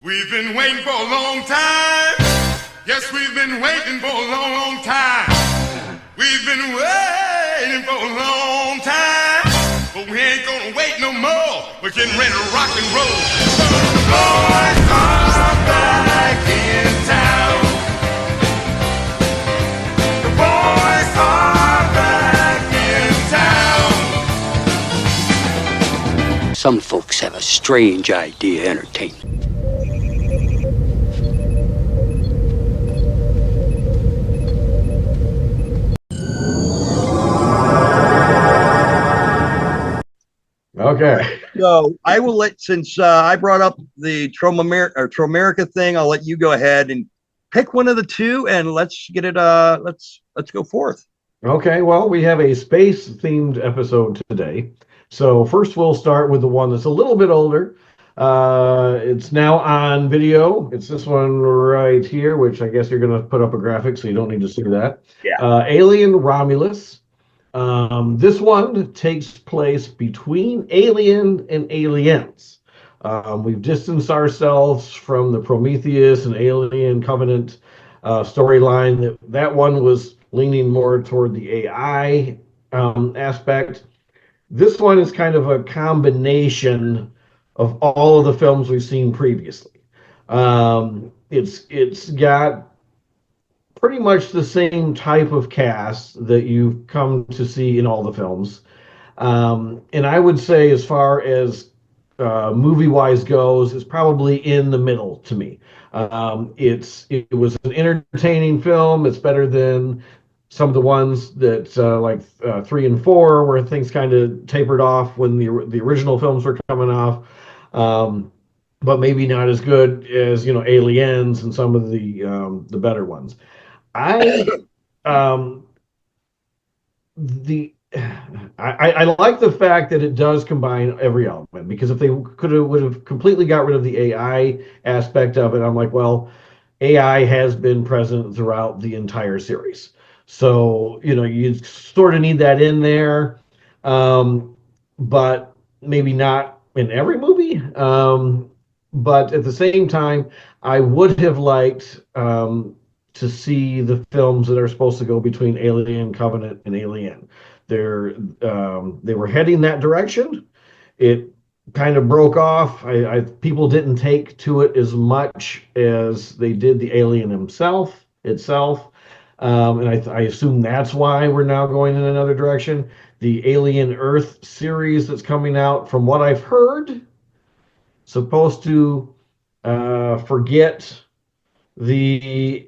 We've been waiting for a long time. Yes, we've been waiting for a long, long time. We've been waiting for a long time. But we ain't gonna wait no more. We're getting ready to rock and roll. The boys are back in town. The boys are back in town. Some folks have a strange idea of entertainment. Okay. So I will since I brought up the Tromerica thing, I'll let you go ahead and pick one of the two, and let's get it. Let's go forth. Okay. Well, we have a space-themed episode today. So first, we'll start with the one that's a little bit older. It's now on video. It's this one right here, which I guess you're going to put up a graphic, so you don't need to see that. Yeah. Alien Romulus. This one takes place between Alien and Aliens. We've distanced ourselves from the Prometheus and Alien Covenant storyline. That one was leaning more toward the AI aspect. This one is kind of a combination of all of the films we've seen previously. It's got pretty much the same type of cast that you've come to see in all the films. And I would say, as far as movie-wise goes, it's probably in the middle to me. It was an entertaining film. It's better than some of the ones that like 3 and 4, where things kind of tapered off when the original films were coming off. But maybe not as good as, Aliens and some of the better ones. I like the fact that it does combine every element, because if they would have completely got rid of the AI aspect of it, I'm like, well, AI has been present throughout the entire series. So, you sort of need that in there, but maybe not in every movie. But at the same time, I would have liked to see the films that are supposed to go between Alien Covenant and Alien. They were heading that direction. It kind of broke off. People didn't take to it as much as they did the Alien itself. And I assume that's why we're now going in another direction. The Alien Earth series that's coming out, from what I've heard, supposed to forget the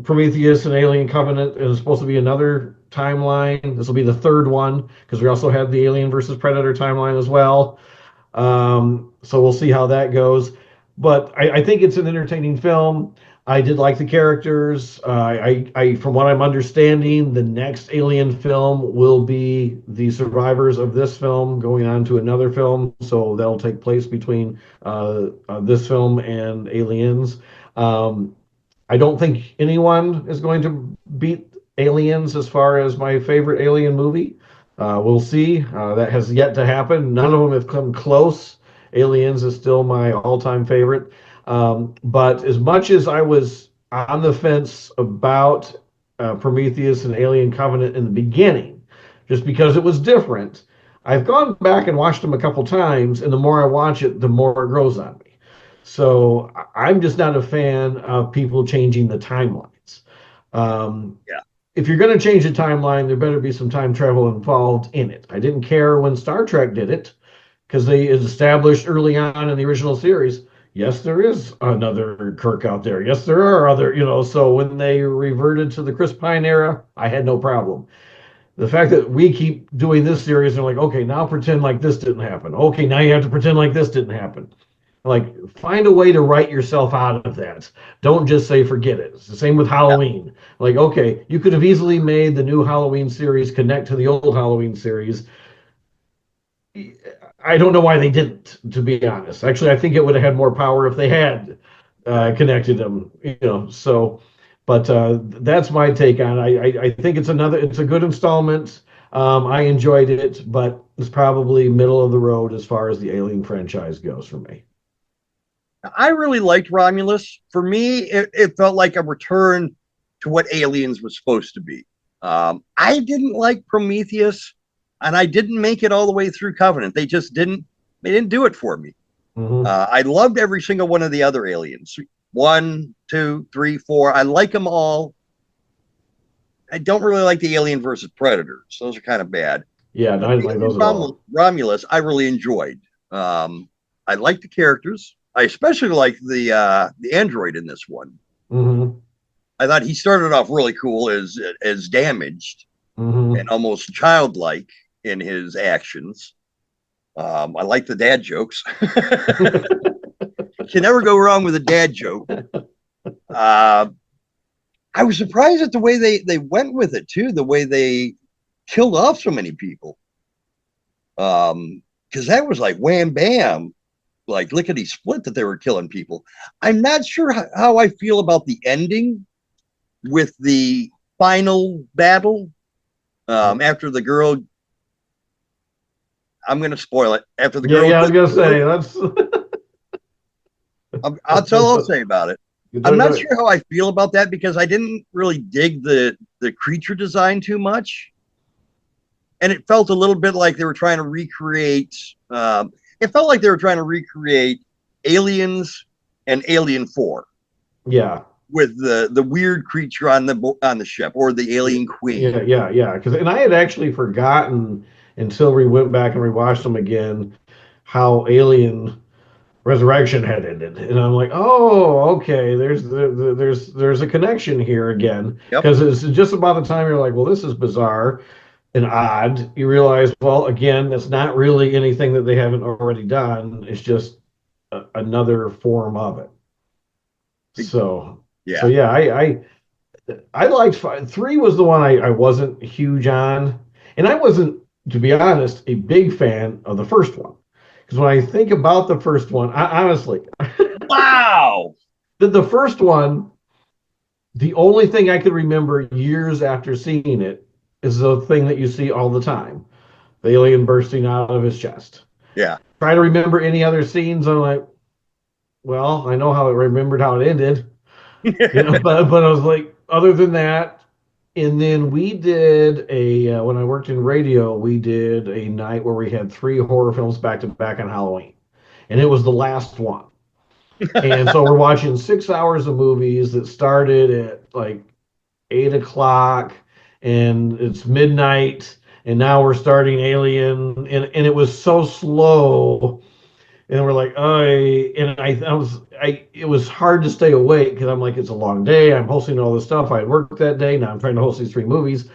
Prometheus and Alien Covenant. Is supposed to be another timeline. This will be the third one, because we also have the Alien versus Predator timeline as well. So we'll see how that goes. But I think it's an entertaining film. I did like the characters. From what I'm understanding, the next Alien film will be the survivors of this film going on to another film. So that'll take place between this film and Aliens. I don't think anyone is going to beat Aliens as far as my favorite Alien movie. We'll see. That has yet to happen. None of them have come close. Aliens is still my all-time favorite. But as much as I was on the fence about Prometheus and Alien Covenant in the beginning, just because it was different, I've gone back and watched them a couple times, and the more I watch it, the more it grows on me. So I'm just not a fan of people changing the timelines. Yeah. If you're going to change the timeline, there better be some time travel involved in it. I didn't care when Star Trek did it, because they established early on in the original series, yes, there is another Kirk out there. Yes, there are other, so when they reverted to the Chris Pine era, I had no problem. The fact that we keep doing this series, and like, okay, now pretend like this didn't happen. Okay, now you have to pretend like this didn't happen. Like, find a way to write yourself out of that. Don't just say forget it. It's the same with Halloween. Yeah. Like, okay, you could have easily made the new Halloween series connect to the old Halloween series. I don't know why they didn't, to be honest. Actually, I think it would have had more power if they had connected them, so, but that's my take on it. I think it's a good installment. I enjoyed it, but it's probably middle of the road as far as the Alien franchise goes for me. I really liked Romulus. For me, it felt like a return to what Aliens was supposed to be. I didn't like Prometheus, and I didn't make it all the way through Covenant. They just didn't. They didn't do it for me. I loved every single one of the other Aliens. 1, 2, 3, 4. I like them all. I don't really like the Alien versus Predators. Those are kind of bad. Yeah, no, I didn't like those at all. Romulus, I really enjoyed. I like the characters. I especially like the android in this one. I thought he started off really cool as damaged and almost childlike in his actions. I like the dad jokes. Can never go wrong with a dad joke. I was surprised at the way they went with it too. The way they killed off so many people. Because that was like wham bam, like lickety split that they were killing people. I'm not sure how I feel about the ending with the final battle. After the girl, I'm going to spoil it. After the girl, I was going to say that's. That's all I'll say about it. I'm not sure how I feel about that because I didn't really dig the creature design too much. And it felt a little bit like they were trying to recreate. It felt like they were trying to recreate Aliens and Alien 4. Yeah. With the weird creature on the ship or the alien queen. Yeah. And I had actually forgotten until we went back and rewatched them again how Alien Resurrection had ended, and I'm like, oh, okay. There's a connection here again because it's just about the time you're like, well, this is bizarre and odd. You realize, well, again, that's not really anything that they haven't already done. It's just another form of it. So I liked 3 was the one I wasn't huge on, and I wasn't, to be honest, a big fan of the first one. Because when I think about the first one, I honestly, wow, the first one, the only thing I could remember years after seeing it is the thing that you see all the time, the alien bursting out of his chest. Yeah. Try to remember any other scenes. I'm like, well, I know how it remembered how it ended, but I was like, other than that. And then we did when I worked in radio, we did a night where we had 3 horror films back to back on Halloween, and it was the last one. And so we're watching 6 hours of movies that started at like 8 o'clock, and it's midnight, and now we're starting Alien, and it was so slow. And we're like, it was hard to stay awake because I'm like, it's a long day. I'm hosting all this stuff. I had worked that day. Now I'm trying to host these 3 movies.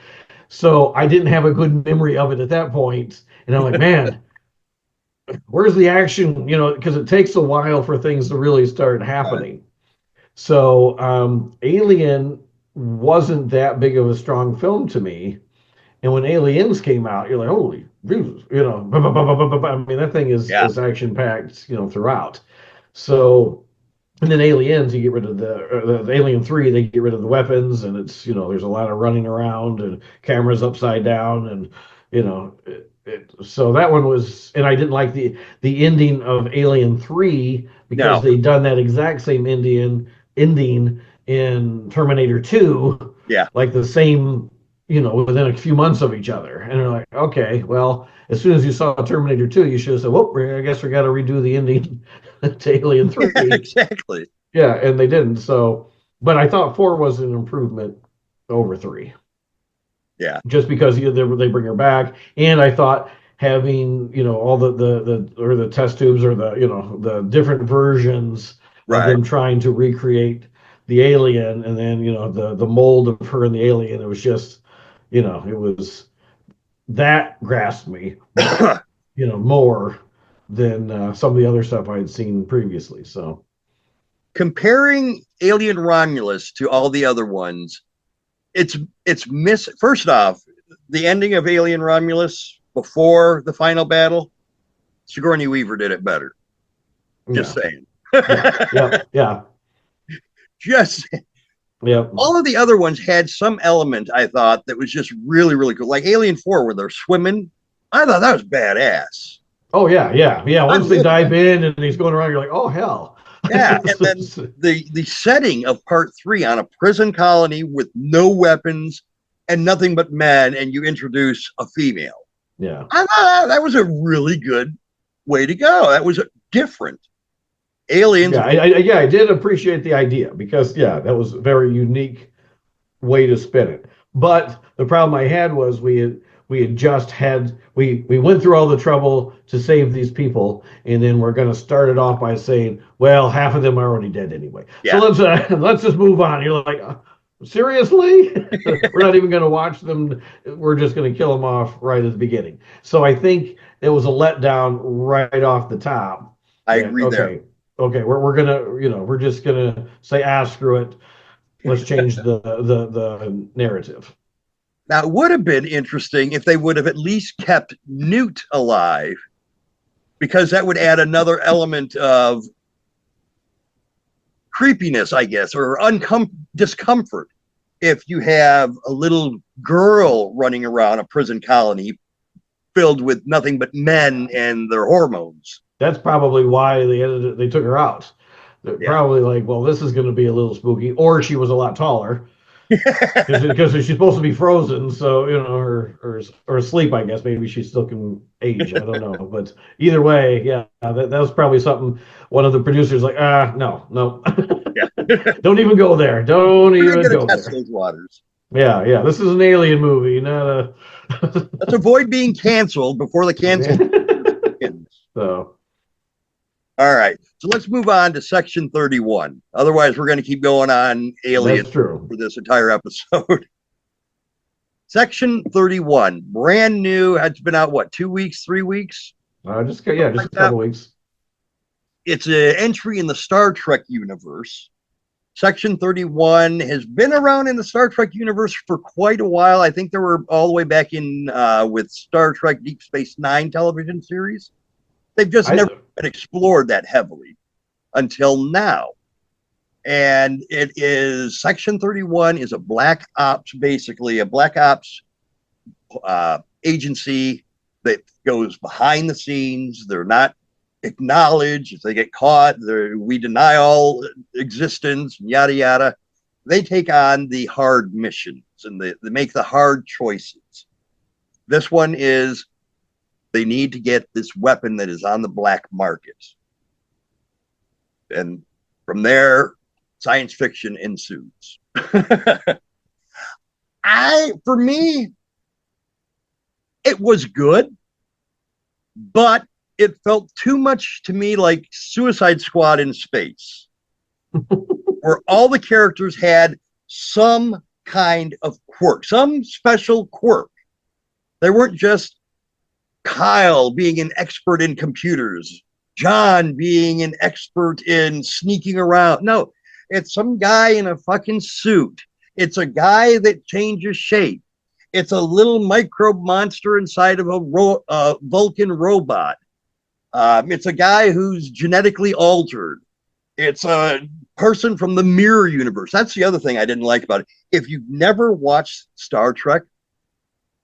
So I didn't have a good memory of it at that point. And I'm like, man, where's the action? Because it takes a while for things to really start happening. So Alien wasn't that big of a strong film to me. And when Aliens came out, you're like, holy, I mean, that thing is action packed, throughout. So, and then Aliens, you get rid of the Alien 3, they get rid of the weapons, and it's, there's a lot of running around and cameras upside down, and so that one was, and I didn't like the ending of Alien 3 because they'd done that exact same ending in Terminator 2. Yeah. Like the same, within a few months of each other. And they're like, okay, well, as soon as you saw Terminator 2, you should have said, well, I guess we got to redo the ending to Alien 3. Yeah, exactly. Yeah, and they didn't. So, but I thought 4 was an improvement over 3. Yeah. Just because they bring her back. And I thought having, all the test tubes or the different versions of them trying to recreate the alien, and then, the mold of her and the alien, it was just, it was, that grasped me, more than some of the other stuff I had seen previously. So comparing Alien Romulus to all the other ones, it's first off, the ending of Alien Romulus before the final battle, Sigourney Weaver did it better. Just saying. Yeah. Just yeah. All of the other ones had some element, I thought, that was just really, really cool. Like Alien 4, where they're swimming. I thought that was badass. Oh, yeah. Once they dive in and he's going around, you're like, oh, hell. Yeah, and then the setting of part 3 on a prison colony with no weapons and nothing but men, and you introduce a female. Yeah, I thought that was a really good way to go. That was different. Aliens. yeah, I did appreciate the idea because yeah, that was a very unique way to spin it. But the problem I had was we went through all the trouble to save these people, and then we're going to start it off by saying, well, half of them are already dead anyway. Yeah. So let's just move on. You're like, seriously? We're not even going to watch them. We're just going to kill them off right at the beginning. So I think it was a letdown right off the top. I agree there. Okay, we're gonna, we're just gonna say, screw it. Let's change the narrative. Now, it would have been interesting if they would have at least kept Newt alive, because that would add another element of creepiness, I guess, or discomfort. If you have a little girl running around a prison colony filled with nothing but men and their hormones. That's probably why they took her out. They're probably like, well, this is going to be a little spooky, or she was a lot taller. Because she's supposed to be frozen, so or asleep. I guess maybe she still can age. I don't know, but either way, yeah, that was probably something. One of the producers like, no, don't even go there. Don't even go test there. Those waters. Yeah. This is an alien movie, not a. Let's avoid being canceled before the cancel. So. All right, so let's move on to section 31. Otherwise, we're going to keep going on aliens for this entire episode. Section 31, brand new. It's been out, what, 2 weeks, 3 weeks? Just a couple weeks. It's an entry in the Star Trek universe. Section 31 has been around in the Star Trek universe for quite a while. I think they were all the way back in with Star Trek Deep Space Nine television series. They've just never been explored that heavily until now. And it is Section 31 is a black ops, basically a black ops agency that goes behind the scenes. They're not acknowledged. If they get caught, we deny all existence, yada, yada. They take on the hard missions and they make the hard choices. This one is they need to get this weapon that is on the black market. And from there, science fiction ensues. For me, it was good, but it felt too much to me like Suicide Squad in space, where all the characters had some kind of quirk, some special quirk. They weren't just Kyle being an expert in computers, John being an expert in sneaking around. No, it's some guy in a fucking suit. It's a guy that changes shape. It's a little microbe monster inside of a Vulcan robot. It's a guy who's genetically altered. It's a person from the mirror universe. That's the other thing I didn't like about it. If you've never watched Star Trek,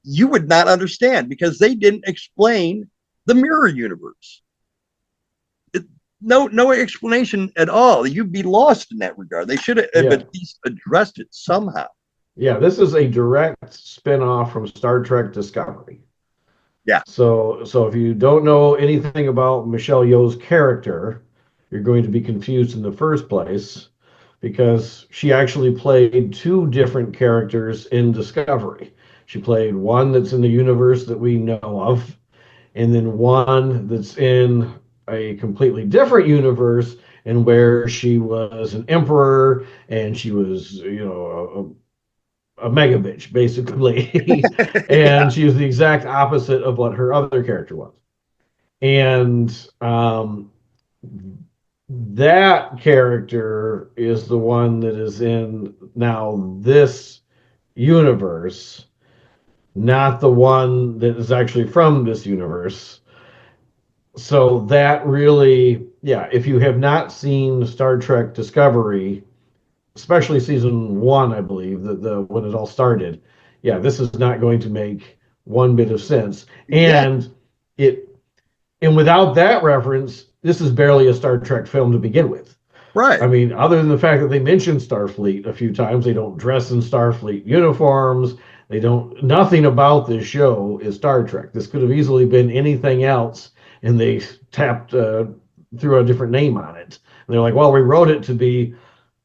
you would not understand because they didn't explain the mirror universe. No explanation at all. You'd be lost in that regard. They should have at least addressed it somehow. Yeah, this is a direct spin-off from Star Trek Discovery. Yeah. So if you don't know anything about Michelle Yeoh's character, you're going to be confused in the first place because she actually played two different characters in Discovery. She played one that's in the universe that we know of, and then one that's in a completely different universe and where she was an emperor and she was, a mega bitch, basically. And she was the exact opposite of what her other character was. And that character is the one that is in now this universe, not the one that is actually from this universe. So that really, if you have not seen Star Trek Discovery, especially season 1, I believe, the when it all started, this is not going to make one bit of sense. And without that reference, this is barely a Star Trek film to begin with. Right. I mean, other than the fact that they mention Starfleet a few times, they don't dress in Starfleet uniforms. They don't, nothing about this show is Star Trek. This could have easily been anything else, and they tapped, threw a different name on it. And they're like, well, we wrote it to be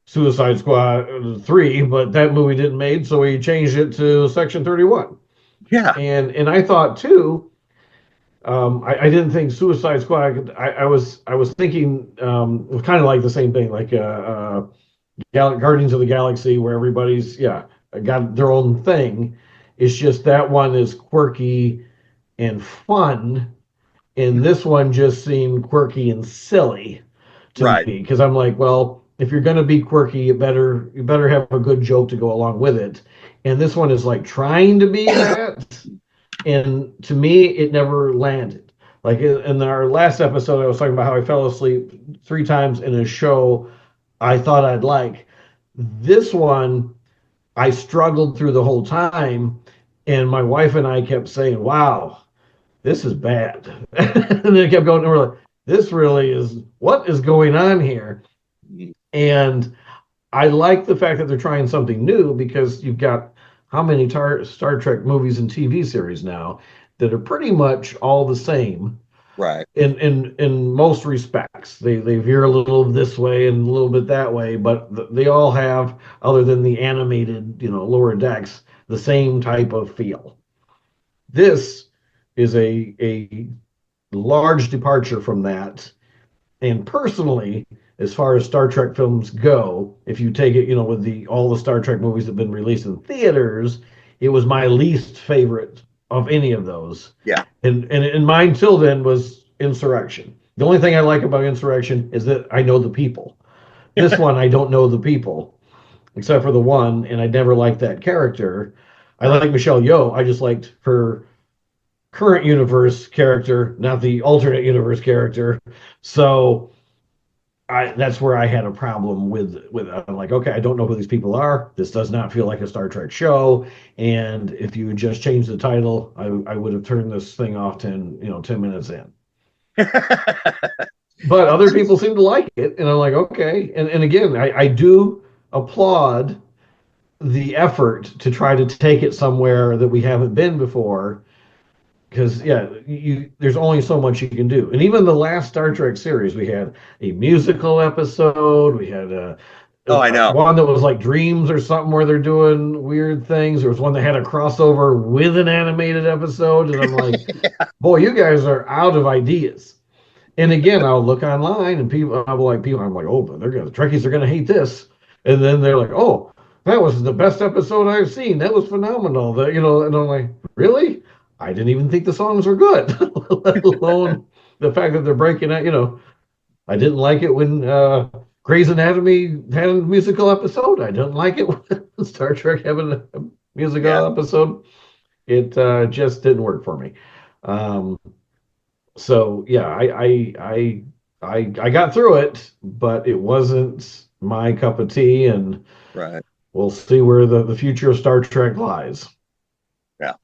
Suicide Squad 3, but that movie didn't made, so we changed it to Section 31. Yeah. And I thought too, I didn't think Suicide Squad. I was thinking kind of like the same thing, like Guardians of the Galaxy, where everybody's got their own thing. It's just that one is quirky and fun, and this one just seemed quirky and silly to Right. me because I'm like, well, if you're gonna be quirky, you better have a good joke to go along with it. And this one is like trying to be that, and to me, it never landed. Like in our last episode, I was talking about how I fell asleep 3 times in a show I thought I'd like. This one, I struggled through the whole time, and my wife and I kept saying, "Wow, this is bad." And it kept going, and we're like, "This really is what is going on here?" And I like the fact that they're trying something new because you've got how many Star Trek movies and TV series now that are pretty much all the same Right. in most respects. They veer a little this way and a little bit that way, but they all have, other than the animated, lower decks, the same type of feel. This is a large departure from that. And personally, as far as Star Trek films go, if you take it, with all the Star Trek movies that have been released in theaters, it was my least favorite of any of those. Yeah. And mine till then was Insurrection. The only thing I like about Insurrection is that I know the people. This one, I don't know the people, except for the one, and I never liked that character. I like Michelle Yeoh. I just liked her current universe character, not the alternate universe character. So that's where I had a problem with I'm like, okay, I don't know who these people are. This does not feel like a Star Trek show. And if you had just changed the title, I would have turned this thing off 10 minutes in. But other people seem to like it, and I'm like, okay. And again, I do applaud the effort to try to take it somewhere that we haven't been before, because there's only so much you can do. And even the last Star Trek series, we had a musical episode, we had I know. one that was like dreams or something where they're doing weird things. There was one that had a crossover with an animated episode, and I'm like, boy, you guys are out of ideas. And again, I'll look online and I'm like, oh, but the Trekkies are gonna hate this. And then they're like, oh, that was the best episode I've seen. That was phenomenal. And I'm like, really? I didn't even think the songs were good, let alone the fact that they're breaking out. I didn't like it when Grey's Anatomy had a musical episode. I didn't like it when Star Trek having a musical episode. It just didn't work for me. So yeah, I got through it, but it wasn't my cup of tea, and Right. we'll see where the future of Star Trek lies. Yeah.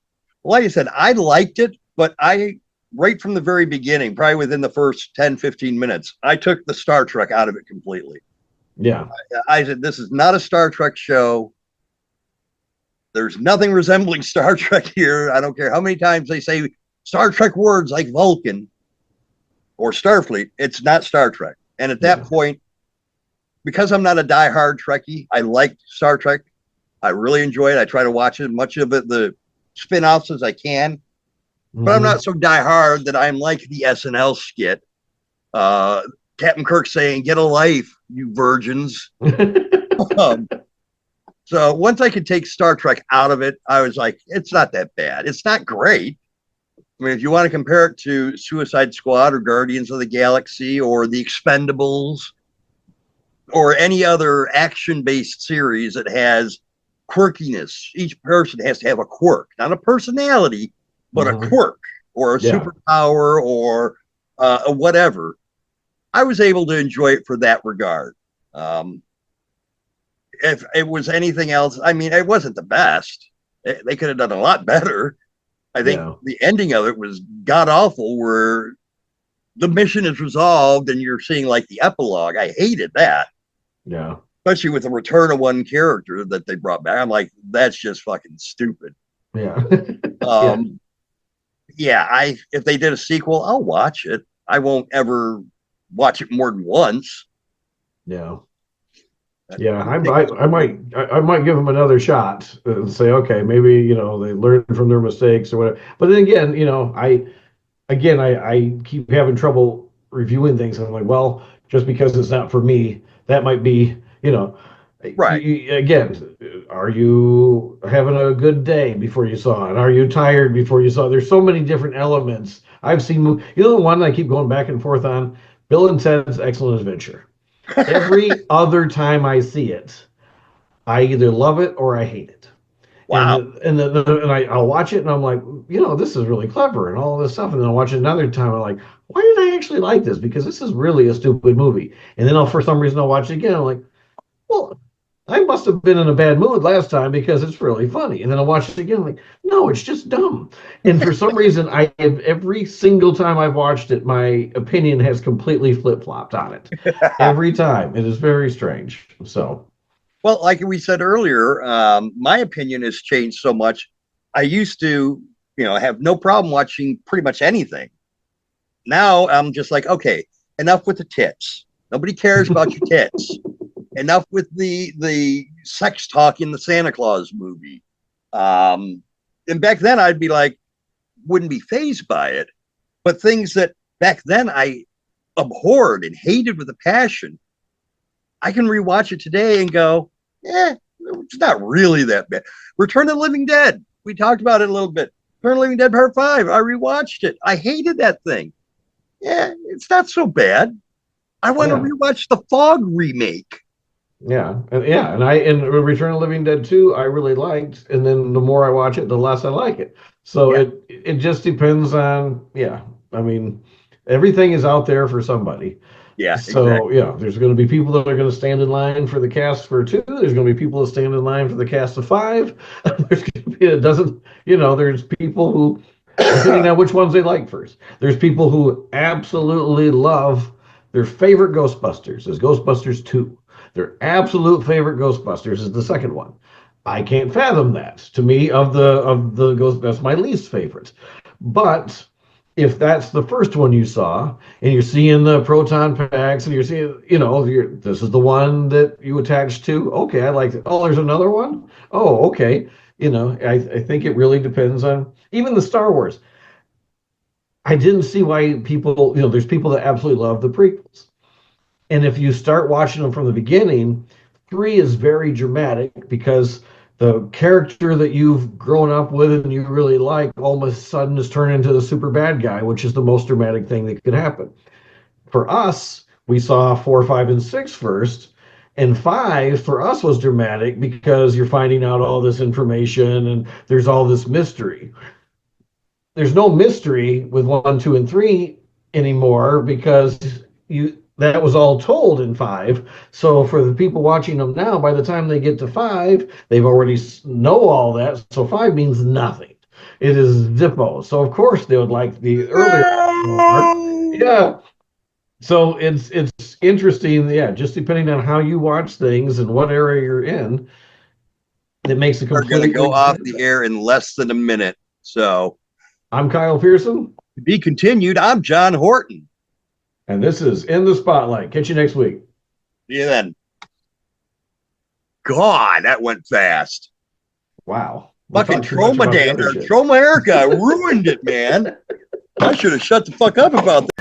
Like I said, I liked it, but right from the very beginning, probably within the first 10, 15 minutes, I took the Star Trek out of it completely. Yeah. I said, this is not a Star Trek show. There's nothing resembling Star Trek here. I don't care how many times they say Star Trek words like Vulcan or Starfleet. It's not Star Trek. And at that point, because I'm not a diehard Trekkie, I like Star Trek. I really enjoy it. I try to watch as much of it, the spin-offs, as I can. But I'm not so diehard that I'm like the SNL skit. Captain Kirk saying, "Get a life, you virgins." So once I could take Star Trek out of it, I was like, it's not that bad. It's not great. I mean, if you want to compare it to Suicide Squad or Guardians of the Galaxy or The Expendables or any other action-based series that has quirkiness, each person has to have a quirk, not a personality, but a quirk or a superpower or a whatever. I was able to enjoy it for that regard. If it was anything else, I mean, it wasn't the best. They could have done a lot better. I think the ending of it was god awful, where the mission is resolved and you're seeing like the epilogue. I hated that. Yeah. Especially with the return of one character that they brought back. I'm like, that's just fucking stupid. Yeah. Yeah, if they did a sequel, I'll watch it. I won't ever watch it more than once. Yeah. Yeah, I might give them another shot and say, okay, maybe, you know, they learned from their mistakes or whatever. But then again, you know, I keep having trouble reviewing things. And I'm like, well, just because it's not for me, that might be, you know, Right. again, are you having a good day before you saw it? Are you tired before you saw it? There's so many different elements. I've seen, you know, the one I keep going back and forth on, Bill and Ted's Excellent Adventure. Every other time I see it, I either love it or I hate it. Wow. I'll watch it and I'm like, you know, this is really clever and all this stuff. And then I'll watch it another time. I'm like, why did I actually like this? Because this is really a stupid movie. And then for some reason, I'll watch it again. I'm like, well, I must have been in a bad mood last time because it's really funny. And then I'll watch it again. I'm like, no, it's just dumb. And for some reason, every single time I've watched it, my opinion has completely flip flopped on it. Every time. It is very strange. So. Well, like we said earlier, my opinion has changed so much. I used to, you know, have no problem watching pretty much anything. Now I'm just like, okay, enough with the tits. Nobody cares about your tits. Enough with the sex talk in the Santa Claus movie. And back then I'd be like, wouldn't be fazed by it. But things that back then I abhorred and hated with a passion, I can rewatch it today and go, it's not really that bad. Return of the Living Dead. We talked about it a little bit. Return of the Living Dead Part 5. I rewatched it. I hated that thing. Yeah, it's not so bad. I want to rewatch the Fog remake. And Return of the Living Dead 2, I really liked, and then the more I watch it, the less I like it. So it just depends on, I mean, everything is out there for somebody. Yeah. So exactly. There's going to be people that are going to stand in line for the cast for 2. There's going to be people that stand in line for the cast of 5. There's going to be there's people who, depending on which ones they like first. There's people who absolutely love their favorite Ghostbusters is Ghostbusters 2. Their absolute favorite Ghostbusters is the second one. I can't fathom that. To me, of the Ghost, that's my least favorite. But if that's the first one you saw, and you're seeing the proton packs, and you're seeing, this is the one that you attach to. Okay, I like it. Oh, there's another one. Oh, okay. I think it really depends on even the Star Wars. I didn't see why people, there's people that absolutely love the prequels. And if you start watching them from the beginning, 3 is very dramatic because the character that you've grown up with and you really like all of a sudden is turned into the super bad guy, which is the most dramatic thing that could happen. For us, we saw 4, 5, and 6 first. And 5 for us was dramatic because you're finding out all this information and there's all this mystery. There's no mystery with 1, 2, and 3 anymore because that was all told in 5. So for the people watching them now, by the time they get to 5, they've already know all that. So 5 means nothing. It is Zippo. So of course they would like the earlier part. Yeah. So it's interesting. Yeah, just depending on how you watch things and what area you're in, it makes a completely. We're going to go off the air in less than a minute. So I'm Kyle Pearson. To be continued. I'm John Horton. And this is In the Spotlight. Catch you next week. See you then. God, that went fast. Wow. Fucking Troma America ruined it, man. I should have shut the fuck up about that.